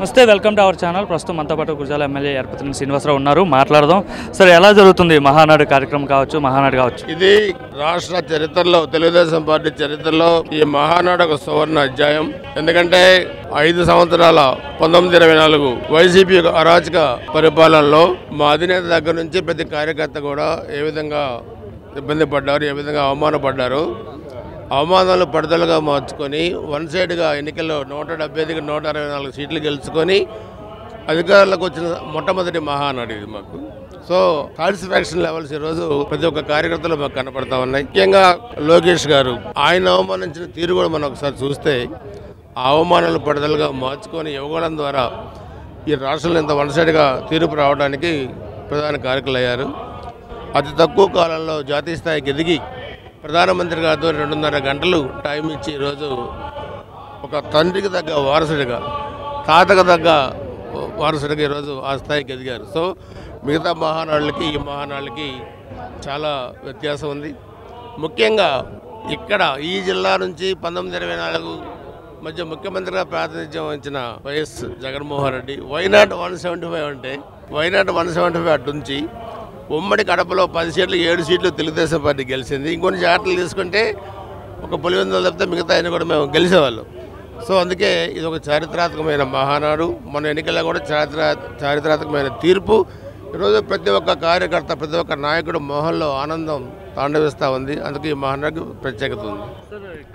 నమస్తే, welcome to our channel. ప్రస్తుతం మనతో పాటు గురజాల ఎమ్మెల్యే ఎర్పతినేని శ్రీనివాసరావు ఉన్నారు. మాట్లాడదాం. సార్, ఎలా జరుగుతుంది మహానాడు కార్యక్రమం కావచ్చు, మహానాడు కావచ్చు? ఇది రాష్ట్ర చరిత్రలో, తెలుగుదేశం పార్టీ చరిత్రలో ఈ మహానాడు ఒక సువర్ణ అధ్యాయం. ఎందుకంటే 5 సంవత్సరాల 1924 వైసీపీ అరాచక పరిపాలనలో మా అధినేత దగ్గర నుంచి ప్రతి కార్యకర్త కూడా ఏ విధంగా ఇబ్బంది పడ్డారు, ఏ విధంగా అవమానపడ్డారు. అవమానాలు పడదలుగా మార్చుకొని వన్ సైడ్గా ఎన్నికల్లో 170కి 164 సీట్లు గెలుచుకొని అధికారులకు వచ్చిన మొట్టమొదటి మహానాడు ఇది మాకు. సో సాటిస్ఫాక్షన్ లెవెల్స్ ఈరోజు ప్రతి ఒక్క కార్యకర్తలు మాకు కనపడతా ఉన్నాయి. ముఖ్యంగా లోకేష్ గారు ఆయన అవమానించిన తీరు కూడా మనం ఒకసారి చూస్తే ఆ అవమానాలు పడదలుగా మార్చుకొని ఇవ్వడం ద్వారా ఈ రాష్ట్రంలో ఇంత వన్ సైడ్గా తీర్పు రావడానికి ప్రధాన కారకులయ్యారు. అతి తక్కువ కాలంలో జాతీయ స్థాయికి ఎదిగి ప్రధానమంత్రి గారితో 2.5 గంటలు టైం ఇచ్చి ఈరోజు ఒక తండ్రికి తగ్గ వారసుడిగా, తాతకు తగ్గ వారసుడిగా ఈరోజు ఆ స్థాయికి ఎదిగారు. సో మిగతా మహానాడులకి ఈ మహానాడులకి చాలా వ్యత్యాసం ఉంది. ముఖ్యంగా ఇక్కడ ఈ జిల్లా నుంచి 1924 మధ్య ముఖ్యమంత్రిగా ప్రాతినిధ్యం వహించిన వైఎస్ జగన్మోహన్ రెడ్డి వైనాట్ 175 అంటే వైనాట్ 175 అటు నుంచి ఉమ్మడి కడపలో 10 సీట్లు 7 సీట్లు తెలుగుదేశం పార్టీ గెలిచింది. ఇంకొన్ని జాగ్రత్తలు తీసుకుంటే ఒక పులివెందులు తప్పితే మిగతా ఆయన కూడా మేము గెలిచేవాళ్ళం. సో అందుకే ఇది ఒక చారిత్రాత్మకమైన మహానాడు. మన ఎన్నికల్లో కూడా చారిత్రాత్మకమైన తీర్పు. ఈరోజు ప్రతి ఒక్క కార్యకర్త, ప్రతి ఒక్క నాయకుడు మొహంలో ఆనందం తాండవిస్తూ ఉంది. అందుకే ఈ మహానాడుకి ప్రత్యేకత ఉంది.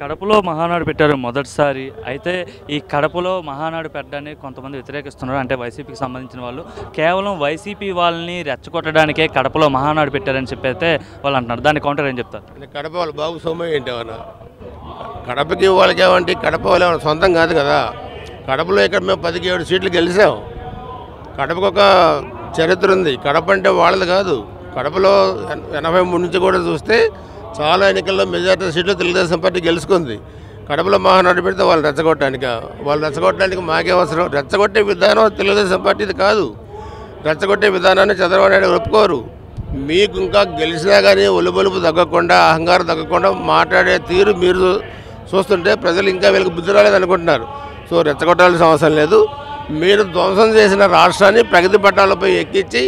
కడపలో మహానాడు పెట్టారు మొదటిసారి. అయితే ఈ కడపలో మహానాడు పెట్టడానికి కొంతమంది వ్యతిరేకిస్తున్నారు. అంటే వైసీపీకి సంబంధించిన వాళ్ళు కేవలం వైసీపీ వాళ్ళని రెచ్చగొట్టడానికే కడపలో మహానాడు పెట్టారని చెప్పైతే వాళ్ళు అంటున్నారు. దాన్ని కౌంటర్ ఏం చెప్తారు? కడప వాళ్ళు బాబు సోమయ్య ఏంటి ఏమన్నా కడపకి వాళ్ళకి ఏమంటే కడప వాళ్ళు ఏమన్నా సొంతం కాదు కదా. కడపలో ఇక్కడ మేము 10కి 7 సీట్లు గెలిచాం. కడపకు ఒక చరిత్ర ఉంది. కడప అంటే వాళ్ళది కాదు. కడపలో 83 నుంచి కూడా చూస్తే చాలా ఎన్నికల్లో మెజార్టీ సీట్లు తెలుగుదేశం పార్టీ గెలుచుకుంది. కడపలో మహానాడు పెడితే వాళ్ళు రెచ్చగొట్టడానికి మాకే అవసరం. రెచ్చగొట్టే విధానం తెలుగుదేశం పార్టీది కాదు. రెచ్చగొట్టే విధానాన్ని చంద్రబాబు నాయుడు ఒప్పుకోరు. మీకు ఇంకా గెలిచినా కానీ ఒలుబొలుపు తగ్గకుండా, అహంకారం తగ్గకుండా మాట్లాడే తీరు మీరు చూస్తుంటే ప్రజలు ఇంకా వీళ్ళకి బుద్ధి రాలేదు అనుకుంటున్నారు. సో రెచ్చగొట్టాల్సిన అవసరం లేదు. మీరు ధ్వంసం చేసిన రాష్ట్రాన్ని ప్రగతి పట్టాలపై ఎక్కించి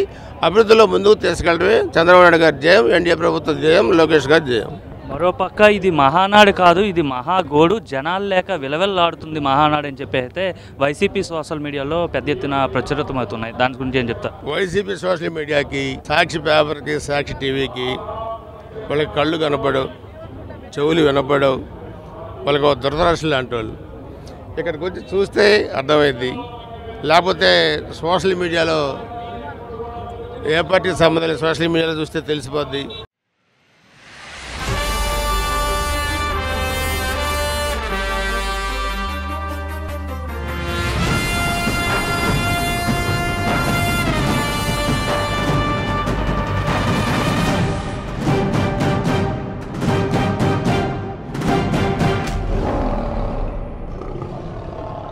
అభివృద్ధిలో ముందుకు తీసుకెళ్ళడమే చంద్రబాబు నాయుడు గారి జయం, ఎన్డీఏ ప్రభుత్వ జయం, లోకేష్ గారి జయం. మరోపక్క ఇది మహానాడు కాదు, ఇది మహాగోడు, జనాలు లేక విలవెల్లాడుతుంది మహానాడు అని చెప్పి అయితే వైసీపీ సోషల్ మీడియాలో పెద్ద ఎత్తున ప్రచురితమవుతున్నాయి. దాని గురించి ఏం చెప్తారు? వైసీపీ సోషల్ మీడియాకి, సాక్షి పేపర్కి, సాక్షి టీవీకి వాళ్ళకి కళ్ళు కనపడవు, చెవులు వినపడవు. వాళ్ళకి ఒక దురదృష్టం లాంటి వాళ్ళు. ఇక్కడికి వచ్చి చూస్తే అర్థమైంది. లేకపోతే సోషల్ మీడియాలో ఏ పార్టీకి సంబంధించిన సోషల్ మీడియాలో చూస్తే తెలిసిపోద్ది.